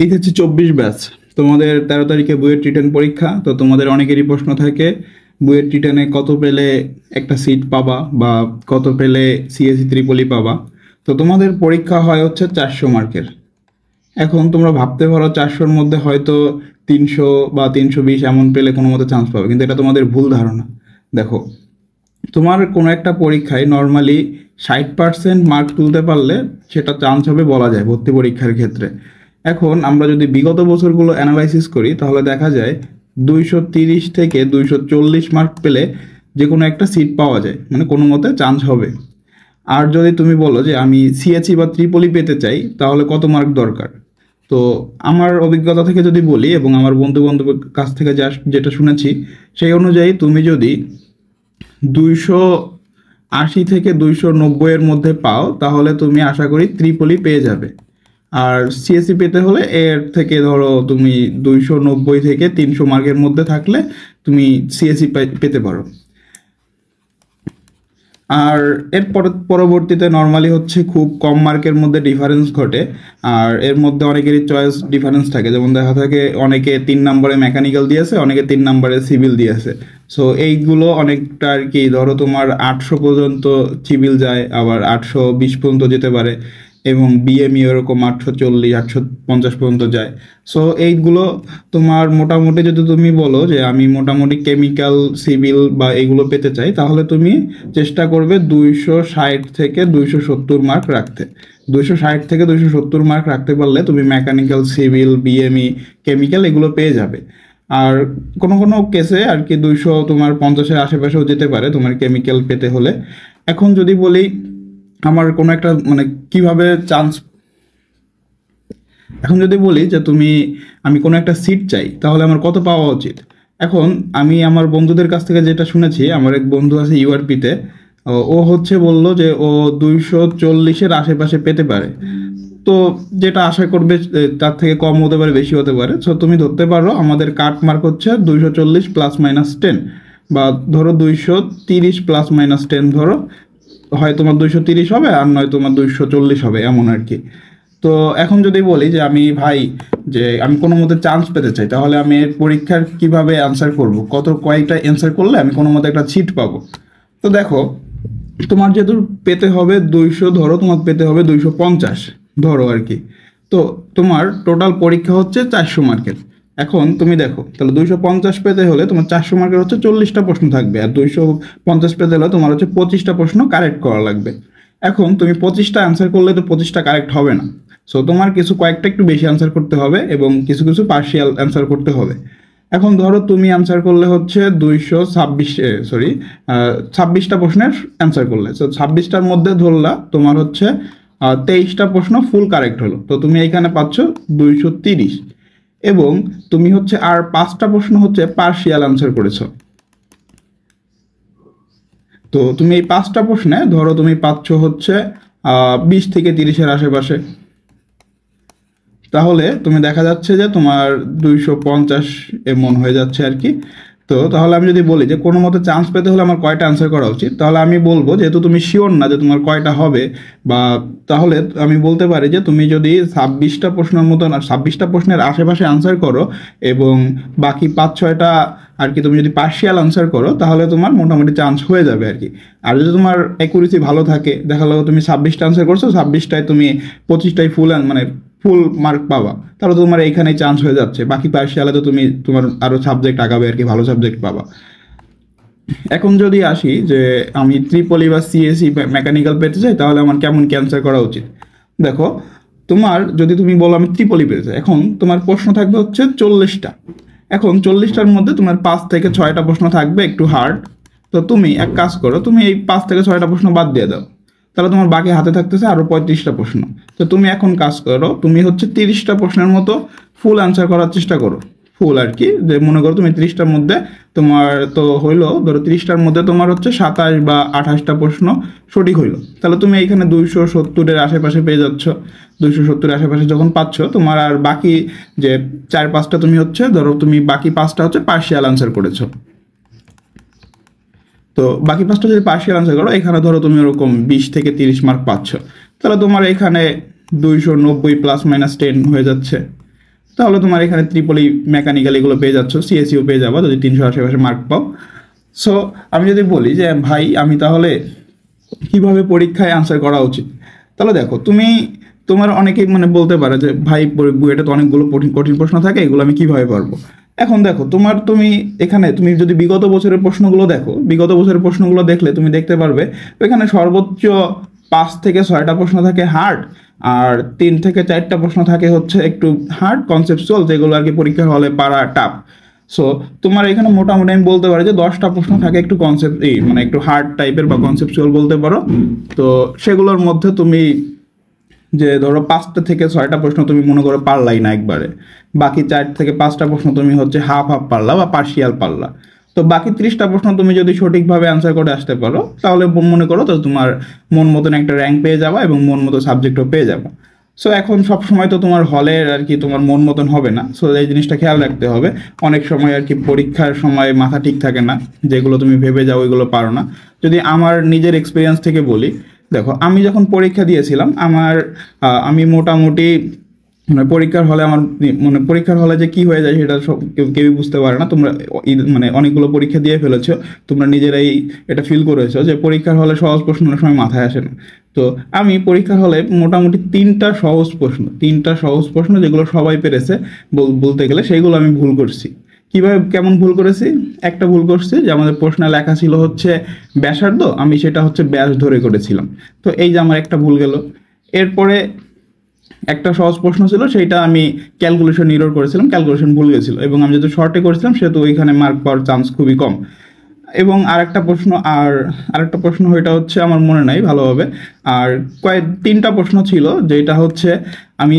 এই হচ্ছে 24 ব্যাচ। তোমাদের 13 তারিখে বুয়েট রিটেন পরীক্ষা। তো তোমাদের অনেকেরই প্রশ্ন থাকে বুয়েট রিটেনে কত পেলে একটা সিট পাবা বা কত পেলে সিএসসি ত্রিপলি পাবা। তো তোমাদের পরীক্ষা হয় হচ্ছে 400 মার্কের। এখন তোমরা ভাবতে পারো 400-র মধ্যে হয়তো 300 বা 320 এমন পেলে কোনো মতে চান্স পাবে, কিন্তু এটা তোমাদের ভুল ধারণা। দেখো, তোমার কোনো একটা পরীক্ষায় নর্মালি 60% মার্ক তুলতে পারলে সেটা চান্স হবে বলা যায় ভর্তি পরীক্ষার ক্ষেত্রে। এখন আমরা যদি বিগত বছরগুলো অ্যানালাইসিস করি তাহলে দেখা যায় 230 থেকে 240 মার্ক পেলে যে কোনো একটা সিট পাওয়া যায়, মানে কোনো মতে চান্স হবে। আর যদি তুমি বলো যে আমি সিএসসি বা ত্রিপলি পেতে চাই তাহলে কত মার্ক দরকার, তো আমার অভিজ্ঞতা থেকে যদি বলি এবং আমার বন্ধু বান্ধবের কাছ থেকে যেটা শুনেছি সেই অনুযায়ী তুমি যদি 280 থেকে 290 এর মধ্যে পাও তাহলে তুমি আশা করি ত্রিপলি পেয়ে যাবে। আর সিএসসি পেতে হলে এর থেকে ধরো তুমি 290 থেকে 300 মার্কের মধ্যে থাকলে তুমি সিএসসি পেতে পারো। আর এর পরবর্তীতে নর্মালি হচ্ছে খুব কম মার্কের মধ্যে ডিফারেন্স ঘটে। আর এর মধ্যে অনেকেরই চয়েস ডিফারেন্স থাকে, যেমন দেখা থাকে অনেকে 3 নম্বরে মেকানিক্যাল দিয়েছে, অনেকে 3 নম্বরে সিভিল দিয়েছে। সো এইগুলো অনেকটা আর কি, ধরো তোমার 800 পর্যন্ত সিভিল যায়, আবার 820 পর্যন্ত যেতে পারে, এবং বিএমই এরকম 840 850 পর্যন্ত যায়। সো এইগুলো তোমার মোটামুটি যদি তুমি বলো যে আমি মোটামুটি কেমিক্যাল সিভিল বা এইগুলো পেতে চাই তাহলে তুমি চেষ্টা করবে 260 থেকে 270 মার্ক রাখতে। 260 থেকে 270 মার্ক রাখতে পারলে তুমি মেকানিক্যাল সিভিল বিএমই কেমিক্যাল এগুলো পেয়ে যাবে। আর কোনো কোনো কেসে আর কি 200 তোমার 50-এর আশেপাশেও যেতে পারে তোমার কেমিক্যাল পেতে হলে। এখন যদি বলি আমার কোনো একটা মানে কিভাবে চান্স, এখন যদি বলি যে আমি কোনো একটা সিট চাই তাহলে আমার কত পাওয়া উচিত। এখন আমি আমার বন্ধুদের কাছ থেকে যেটা শুনেছি, আমার এক বন্ধু আছে ইউআরপিতে, ও হচ্ছে বলল যে ও 240-এর আশেপাশে পেতে পারে। তো যেটা আশা করবে তার থেকে কম হতে পারে বেশি হতে পারে। সো তুমি ধরতে পারো আমাদের কাট মার্ক হচ্ছে 240 +-10, বা ধরো 230 +-10 ধরো, হয় তোমার 230 হবে আর নয় তোমার 240 হবে, এমন আর কি। তো এখন যদি বলি যে আমি কোনো মতে চান্স পেতে চাই তাহলে আমি এর পরীক্ষার কিভাবে অ্যান্সার করব, কয়েকটা অ্যান্সার করলে আমি কোনো মতে একটা সিট পাবো। তো দেখো, তোমার যেহেতু পেতে হবে 200, ধরো তোমার পেতে হবে 250 ধরো আর কি। তো তোমার টোটাল পরীক্ষা হচ্ছে 400 মার্কের। এখন তুমি দেখো তাহলে 250 পেতে হলে তোমার 400 মার্কের হচ্ছে 40টা প্রশ্ন থাকবে, আর 250 পেতে হলে তোমার হচ্ছে 25টা প্রশ্ন কারেক্ট করা লাগবে। এখন তুমি 25টা অ্যান্সার করলে তো 25টা কারেক্ট হবে না। সো তোমার কয়েকটা একটু বেশি অ্যান্সার করতে হবে এবং কিছু কিছু পার্শিয়াল অ্যান্সার করতে হবে। এখন ধরো তুমি অ্যান্সার করলে হচ্ছে 26টা প্রশ্নের অ্যান্সার করলে, তো 26টার মধ্যে ধরলা তোমার হচ্ছে 23টা প্রশ্ন ফুল কারেক্ট হলো, তো তুমি এইখানে পাচ্ছ 230। এবং তুমি হচ্ছে আর 5টা প্রশ্ন হচ্ছে পার্শিয়াল অ্যান্সার করেছো। তো তুমি এই 5টা প্রশ্নে ধরো তুমি পাচ্ছ হচ্ছে 20 থেকে 30-এর আশেপাশে। তাহলে তুমি দেখা যাচ্ছে যে তোমার 250 এমন হয়ে যাচ্ছে আর কি। তো তাহলে আমি যদি বলি যে কোনো মতে চান্স পেতে হলে আমার কয়টা অ্যান্সার করা উচিত, তাহলে আমি বলবো যেহেতু তুমি শিওর না যে তোমার কয়টা হবে, বা তাহলে আমি বলতে পারি যে তুমি যদি 26টা প্রশ্নের মতন আর 26টা প্রশ্নের আশেপাশে অ্যান্সার করো এবং বাকি 5-6টা আর কি তুমি যদি পার্শিয়াল অ্যান্সার করো তাহলে তোমার মোটামুটি চান্স হয়ে যাবে আর কি। আর যদি তোমার অ্যাকুরেসি ভালো থাকে, দেখা গেলো তুমি 26টা অ্যান্সার করছো, 26টায় তুমি 25টাই ফুল মার্ক পাবা, তাহলে তোমার এইখানেই চান্স হয়ে যাচ্ছে। বাকি পার্শিয়ালে তো তোমার আরো সাবজেক্ট আগাবে আর কি, ভালো সাবজেক্ট পাবা। এখন যদি আসি যে আমি ত্রিপলি বা সিএসসি মেকানিক্যাল পেতে চাই তাহলে আমার কেমন ক্যান্সার করা উচিত। দেখো, যদি তুমি বলো আমি ত্রিপলি পেতে চাই, এখন তোমার প্রশ্ন থাকবে হচ্ছে 40টা। এখন 40টার মধ্যে তোমার 5 থেকে 6টা প্রশ্ন থাকবে একটু হার্ড। তো তুমি এক কাজ করো, তুমি এই 5 থেকে 6টা প্রশ্ন বাদ দিয়ে দাও, তাহলে তোমার বাকি হাতে থাকতেছে আরো 35টা প্রশ্ন। তো তুমি এখন কাজ করো, তুমি হচ্ছে 30টা প্রশ্নের মতো ফুল অ্যান্সার করার চেষ্টা করো, ফুল আর কি। যে মনে করো তুমি 30টার মধ্যে তোমার তো হইলো, ধরো 30টার মধ্যে তোমার হচ্ছে 27 বা 28টা প্রশ্ন সঠিক হইলো, তাহলে তুমি এইখানে 270-এর আশেপাশে পেয়ে যাচ্ছ। 270-এর আশেপাশে যখন পাচ্ছ, তোমার আর বাকি যে 4-5টা তুমি হচ্ছে ধরো তুমি বাকি 5টা হচ্ছে পার্শিয়াল অ্যান্সার করেছো। তো বাকি 5টা যদি পার্শিয়াল অ্যান্সার করো, এখানে ধরো তুমি ওরকম 20 থেকে 30 মার্ক পাচ্ছ, তাহলে তোমার এখানে 290 +-10 হয়ে যাচ্ছে। তাহলে তোমার এখানে ত্রিপলি, মেকানিক্যাল এগুলো পেয়ে যাচ্ছ, সিএসইও পেয়ে যাবো যদি 300 আশেপাশে মার্ক পাও। সো আমি যদি বলি যে ভাই আমি তাহলে কিভাবে পরীক্ষায় আনসার করা উচিত, তাহলে দেখো তোমার অনেকেই মানে বলতে পারে যে ভাই বুয়েটে তো অনেকগুলো কঠিন কঠিন প্রশ্ন থাকে, এগুলো আমি কিভাবে পারবো। এখন দেখো তুমি যদি বিগত বছরের প্রশ্নগুলো দেখো, বিগত বছরের প্রশ্নগুলো দেখলে তুমি দেখতে পারবে এখানে সর্বোচ্চ 5 থেকে 6টা প্রশ্ন থাকে হার্ড, আর 3 থেকে 4টা প্রশ্ন থাকে হচ্ছে একটু হার্ড কনসেপচুয়াল, যেগুলো আর কি পরীক্ষার হলে পারা টাফ। সো তোমার এখানে মোটামুটি আমি বলতে পারি যে 10টা প্রশ্ন থাকে একটু মানে একটু হার্ড টাইপের বা কনসেপচুয়াল বলতে পারো। তো সেগুলোর মধ্যে তুমি যে ধরো 5টা থেকে 6টা প্রশ্ন তুমি মনে করো পারলাই না একবারে, বাকি 4 থেকে 5টা প্রশ্ন তুমি হচ্ছে হাফ হাফ পারলা বা পার্শিয়াল পারলা। তো বাকি 30টা প্রশ্ন তুমি যদি সঠিকভাবে অ্যান্সার করে আসতে পারো তাহলে মনে করো তো তোমার মন মতন একটা র্যাঙ্ক পেয়ে যাবা এবং মন মতো সাবজেক্টও পেয়ে যাবা। সো এখন সব সময় তো তোমার হলের আর কি তোমার মন মতন হবে না, সো এই জিনিসটা খেয়াল রাখতে হবে। অনেক সময় আর কি পরীক্ষার সময় মাথা ঠিক থাকে না, যেগুলো তুমি ভেবে যাও ওইগুলো পারো না। যদি আমার নিজের এক্সপিরিয়েন্স থেকে বলি, দেখো আমি যখন পরীক্ষা দিয়েছিলাম আমি মোটামুটি মানে পরীক্ষার হলে মানে পরীক্ষার হলে যে কি হয়ে যায় সেটা সব কেউই বুঝতে পারে না। তোমরা মানে অনেকগুলো পরীক্ষা দিয়ে ফেলেছো, তোমরা নিজেরাই এটা ফিল করেছো যে পরীক্ষার হলে সহজ প্রশ্ন অনেক সময় মাথায় আসে না। তো আমি পরীক্ষার হলে মোটামুটি 3টা সহজ প্রশ্ন যেগুলো সবাই পেরেছে বলতে গেলে, সেইগুলো আমি ভুল করছি। কেমন ভুল করেছি? একটা ভুল করছি যে আমাদের প্রশ্নে লেখা ছিল হচ্ছে ব্যাসার্ধ, আমি সেটা হচ্ছে ব্যাস ধরে করেছিলাম। তো এই যে আমার একটা ভুল গেল। এরপরে একটা সহজ প্রশ্ন ছিল, সেইটা আমি ক্যালকুলেশন ইরর করেছিলাম, ক্যালকুলেশন ভুল গেছিল, এবং আমি যেহেতু শর্টে করেছিলাম সেহেতু ওইখানে মার্ক পাওয়ার চান্স খুবই কম। এবং আরেকটা প্রশ্ন এটা হচ্ছে আমার মনে নাই ভালোভাবে। আর 3টা প্রশ্ন ছিল যেটা হচ্ছে আমি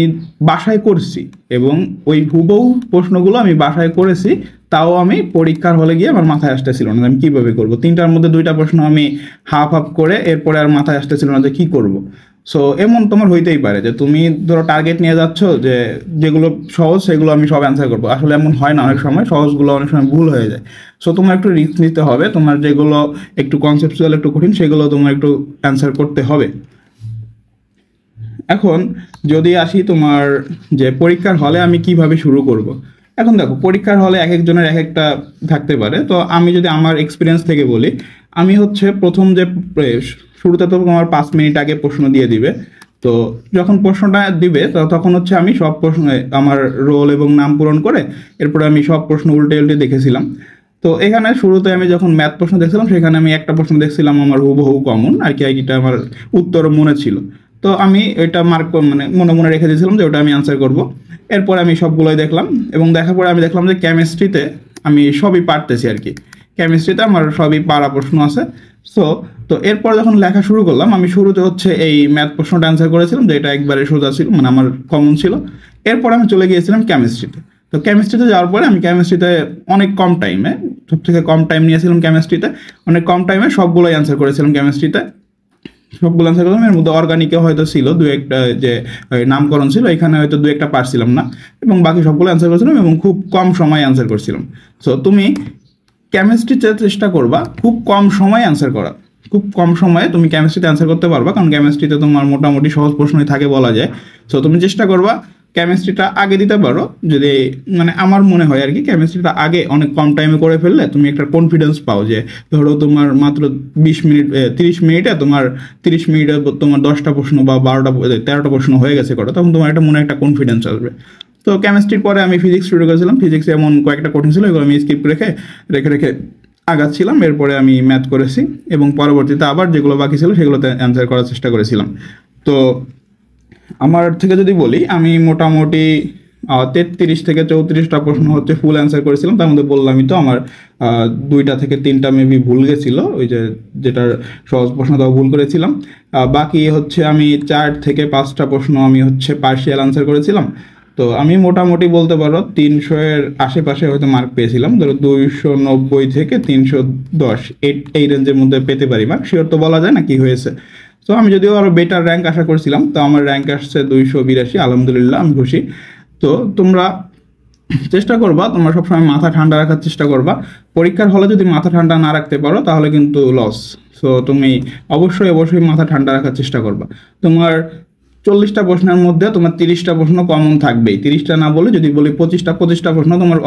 বাসায় করছি, এবং ওই হুবহু প্রশ্নগুলো আমি বাসায় করেছি, তাও আমি পরীক্ষার হলে গিয়ে আমার মাথায় আসতেছিল না আমি কিভাবে করব। 3টার মধ্যে 2টা প্রশ্ন আমি হাফ হাফ করে এরপরে আর মাথায় আসতেছিল না যে কি করব। সো এমন তোমার হইতেই পারে যে তুমি ধরো টার্গেট নিয়ে যাচ্ছ যে যেগুলো সহজ সেগুলো আমি সব অ্যান্সার করবো, আসলে এমন হয় না, অনেক সময় সহজগুলো অনেক সময় ভুল হয়ে যায়। সো তোমার একটু রিস্ক নিতে হবে, তোমার যেগুলো একটু কনসেপচুয়াল একটু কঠিন সেগুলো তোমার একটু অ্যান্সার করতে হবে। এখন যদি আসি তোমার যে পরীক্ষার হলে আমি কিভাবে শুরু করব। এখন দেখো পরীক্ষার হলে এক একজনের এক একটা থাকতে পারে। তো আমি যদি আমার এক্সপিরিয়েন্স থেকে বলি, আমি হচ্ছে প্রথম যে শুরুতে তো তোমার 5 মিনিট আগে প্রশ্ন দিয়ে দিবে। তো যখন প্রশ্নটা দিবে তখন হচ্ছে আমি সব প্রশ্ন আমার রোল এবং নাম পূরণ করে এরপরে আমি সব প্রশ্ন উল্টে উল্টে দেখেছিলাম। তো এখানে শুরুতে আমি যখন ম্যাথ প্রশ্ন দেখছিলাম সেখানে আমি একটা প্রশ্ন দেখছিলাম আমার হুবহু কমন আর কি, এটা আমার উত্তর মনে ছিল। তো আমি ওইটা মানে মনে মনে রেখে দিয়েছিলাম যে ওটা আমি আনসার করব। এরপর আমি সবগুলোই দেখলাম, এবং দেখার পরে আমি দেখলাম যে কেমিস্ট্রিতে আমি সবই পারতেছি আর কি, কেমিস্ট্রিতে আমার সবই পারা প্রশ্ন আছে। তো এরপর যখন লেখা শুরু করলাম, আমি শুরুতে হচ্ছে এই ম্যাথ প্রশ্নটা অ্যান্সার করেছিলাম যেটা একবারে সোজা ছিল, মানে আমার কমন ছিল। এরপর আমি চলে গিয়েছিলাম কেমিস্ট্রিতে। তো কেমিস্ট্রিতে যাওয়ার পরে আমি কেমিস্ট্রিতে অনেক কম টাইমে, সব থেকে কম টাইম নিয়েছিলাম কেমিস্ট্রিতে, অনেক কম টাইমে সবগুলোই অ্যান্সার করেছিলাম কেমিস্ট্রিতে, সবগুলো অ্যান্সার করলাম। এর মধ্যে অর্গানিকে হয়তো ছিল 2-1টা যে নামকরণ ছিল, এখানে হয়তো 2-1টা পারছিলাম না, এবং বাকি সবগুলো অ্যান্সার করেছিলাম এবং খুব কম সময়ে অ্যান্সার করছিলাম। সো তুমি কেমিস্ট্রিতে চেষ্টা করবা খুব কম সময়ে অ্যান্সার করা, খুব কম সময়ে তুমি কেমিস্ট্রিতে অ্যান্সার করতে পারবা, কারণ কেমিস্ট্রিতে তোমার মোটামুটি সহজ প্রশ্নই থাকে বলা যায়। সো তুমি চেষ্টা করবা কেমিস্ট্রিটা আগে দিতে পারো, যদি মানে আমার মনে হয় আর কি কেমিস্ট্রিটা আগে অনেক কম টাইমে করে ফেললে তুমি একটা কনফিডেন্স পাও যে ধরো তোমার মাত্র 30 মিনিটে তোমার 30 মিনিটে তোমার 10টা প্রশ্ন বা 13টা প্রশ্ন হয়ে গেছে করা, তখন তোমার একটা মনে একটা কনফিডেন্স আসবে। তো কেমিস্ট্রির পরে আমি ফিজিক্স শুরু করেছিলাম, ফিজিক্সে এমন কয়েকটা কঠিন ছিল এগুলো আমি স্কিপ রেখে রেখে আগাচ্ছিলাম। এরপরে আমি ম্যাথ করেছি এবং পরবর্তীতে আবার যেগুলো বাকি ছিল সেগুলোতে অ্যান্সার করার চেষ্টা করেছিলাম। তো আমার থেকে যদি বলি, আমি মোটামুটি 33 থেকে 34টা প্রশ্ন হচ্ছে ফুল অ্যান্সার করেছিলাম। তার মধ্যে বললামই তো আমার 2টা থেকে 3টা মেবি ভুল গেছিলো, ওই যেটার সহজ প্রশ্নটাও ভুল করেছিলাম। বাকি হচ্ছে আমি 4 থেকে 5টা প্রশ্ন আমি হচ্ছে পার্শিয়াল অ্যান্সার করেছিলাম। তো আমি মোটামুটি বলতে পারো 300-এর আশেপাশে হয়তো মার্ক পেয়েছিলাম, ধরো 290 থেকে 310 এই রেঞ্জের মধ্যে পেতে পারি মার্ক, শিওর তো বলা যায় না কি হয়েছে। তো আমি যদিও আরও বেটার র্যাঙ্ক আশা করছিলাম, তো আমার র্যাঙ্ক আসছে 282, আলহামদুলিল্লাহ আমি খুশি। তো তোমরা চেষ্টা করবা, তোমরা সবসময় মাথা ঠান্ডা রাখার চেষ্টা করবা। পরীক্ষার হলে যদি মাথা ঠান্ডা না রাখতে পারো তাহলে কিন্তু লস। সো তুমি অবশ্যই মাথা ঠান্ডা রাখার চেষ্টা করবা। তোমার 40টা প্রশ্নের মধ্যে তোমার 30টা প্রশ্ন কমন থাকবেই, 30টা না বলে যদি বলি 25টা প্রশ্ন তোমার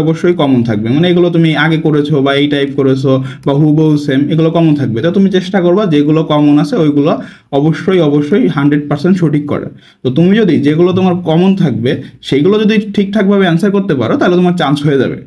অবশ্যই কমন থাকবে, মানে এগুলো তুমি আগে করেছো বা এই টাইপ করেছো বা হুবহু সেম, এগুলো কমন থাকবে। তো তুমি চেষ্টা করবা যেগুলো কমন আছে ওইগুলো অবশ্যই 100% সঠিক করে। তো তুমি যদি যেগুলো তোমার কমন থাকবে সেইগুলো যদি ঠিকঠাকভাবে অ্যান্সার করতে পারো তাহলে তোমার চান্স হয়ে যাবে,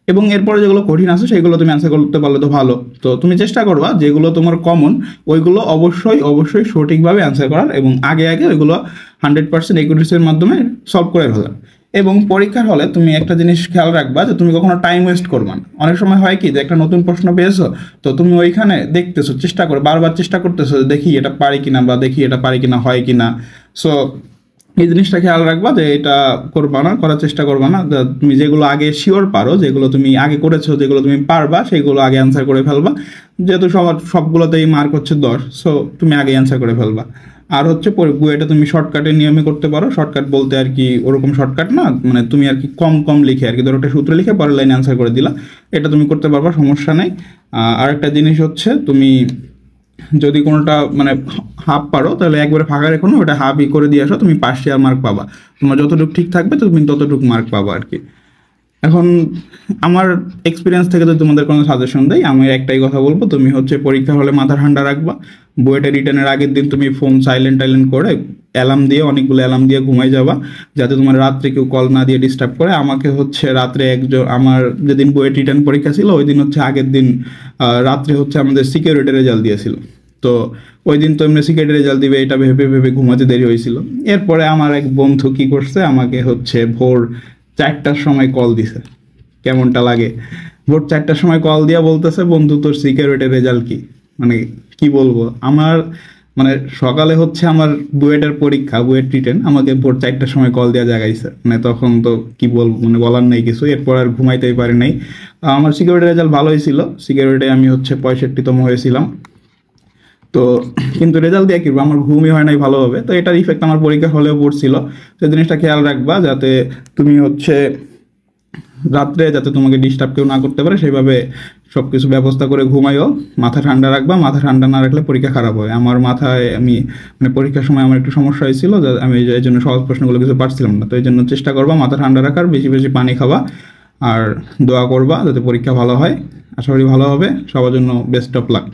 এবং এরপরে যেগুলো কঠিন আছে সেগুলো তুমি অ্যান্সার করতে পারলে তো ভালো। তো তুমি চেষ্টা করবা যেগুলো তোমার কমন ওইগুলো অবশ্যই সঠিকভাবে অ্যান্সার করার, এবং আগে ওইগুলো 100% একুরেসির মাধ্যমে সলভ করে ফেলা। এবং পরীক্ষার হলে তুমি একটা জিনিস খেয়াল রাখবা যে তুমি কখনো টাইম ওয়েস্ট করবা না। অনেক সময় হয় কি যে একটা নতুন প্রশ্ন পেয়েছো, তো তুমি ওইখানে দেখতেছো, চেষ্টা করে বারবার চেষ্টা করতেছো দেখি এটা পারি কিনা বা দেখি এটা পারি কিনা হয় কিনা। সো এই জিনিসটা খেয়াল রাখবা যে এটা করবা না, করার চেষ্টা করবা না। তুমি যেগুলো আগে শিওর পারো, যেগুলো তুমি আগে করেছো, যেগুলো তুমি পারবা সেগুলো আগে অ্যান্সার করে ফেলবা। যেহেতু সবগুলোতেই মার্ক হচ্ছে 10, সো তুমি আগে অ্যান্সার করে ফেলবা। আর হচ্ছে বুয়েটে তুমি শর্টকাটের নিয়মে করতে পারো। শর্টকাট বলতে আর কি ওরকম শর্টকাট না, মানে তুমি আর কি কম লিখে আর কি ধরো একটা সূত্র লিখে পরের লাইনে অ্যান্সার করে দিলা, এটা তুমি করতে পারবা, সমস্যা নেই। আর একটা জিনিস হচ্ছে তুমি যদি কোনোটা মানে হাফ পারো তাহলে একবারে ফাঁকা রেখো না, ওটা হাফই করে দিয়ে আসো, তুমি পার্শিয়াল মার্ক পাবা। তোমার যতটুকু ঠিক থাকবে তুমি ততটুকু মার্ক পাবা আর কি। এখন আমার এক্সপিরিয়েন্স থেকে যদি তোমাদের কোনো সাজেশন দেয়, আমি একটাই কথা বলবো, তুমি হচ্ছে পরীক্ষার হলে মাথা ঠান্ডা রাখবা। বুয়েটে রিটার্নের আগের দিন তুমি ফোন সাইলেন্ট করে অনেকগুলো অ্যালার্ম দিয়ে ঘুমাই যাবা, যাতে তোমার রাত্রে কেউ কল না দিয়ে ডিস্টার্ব করে। আমাকে হচ্ছে রাত্রে আমার যেদিন বুয়েট রিটার্ন পরীক্ষা ছিল ওই দিন হচ্ছে আগের দিন রাত্রে হচ্ছে আমাদের সিকিউরিটি রেজাল্ট দিয়েছিল। তো ওই দিন তো এমনি সিকিউরিটি রেজাল্ট দিবে এটা ভেবে ঘুমাতে দেরি হয়েছিল। এরপরে আমার এক বন্ধু কি করছে, আমাকে হচ্ছে ভোর 4টার সময় কল দিছে। কেমনটা লাগে? ভোর 4টার সময় কল দিয়া বলতেছে, বন্ধু তোর সিকিউরিটি রেজাল্ট কি? মানে কি বলবো, আমার মানে সকালে হচ্ছে আমার বুয়েটের পরীক্ষা, বুয়েট রিটেন, আমাকে ভোর 4টার সময় কল দিয়া জাগাইছে। মানে তখন তো কি বলবো, মানে বলার নেই কিছু। এরপর আর ঘুমাইতেই পারি নাই। আমার সিকিউরিটি রেজাল্ট ভালোই ছিল, সিকিউরিটি আমি হচ্ছে 65তম হয়েছিলাম। তো কিন্তু রেজাল্ট দিয়ে কি আমার ঘুমই হয় নাই ভালোভাবে, তো এটার ইফেক্ট আমার পরীক্ষা হলেও পড়ছিল। সেই জিনিসটা খেয়াল রাখবা যাতে তুমি হচ্ছে রাত্রে যাতে তোমাকে ডিস্টার্ব কেউ না করতে পারে সেইভাবে সব কিছু ব্যবস্থা করে ঘুমাইও। মাথা ঠান্ডা রাখবা, মাথা ঠান্ডা না রাখলে পরীক্ষা খারাপ হয়। আমার মাথায় মানে পরীক্ষার সময় আমার একটু সমস্যা হয়েছিল, আমি এই জন্য সহজ প্রশ্নগুলো কিছু পারছিলাম না। তো এই জন্য চেষ্টা করবা মাথা ঠান্ডা রাখার, বেশি পানি খাবা, আর দোয়া করবা যাতে পরীক্ষা ভালো হয়। আশা করি ভালো হবে। সবার জন্য বেস্ট অফ লাক।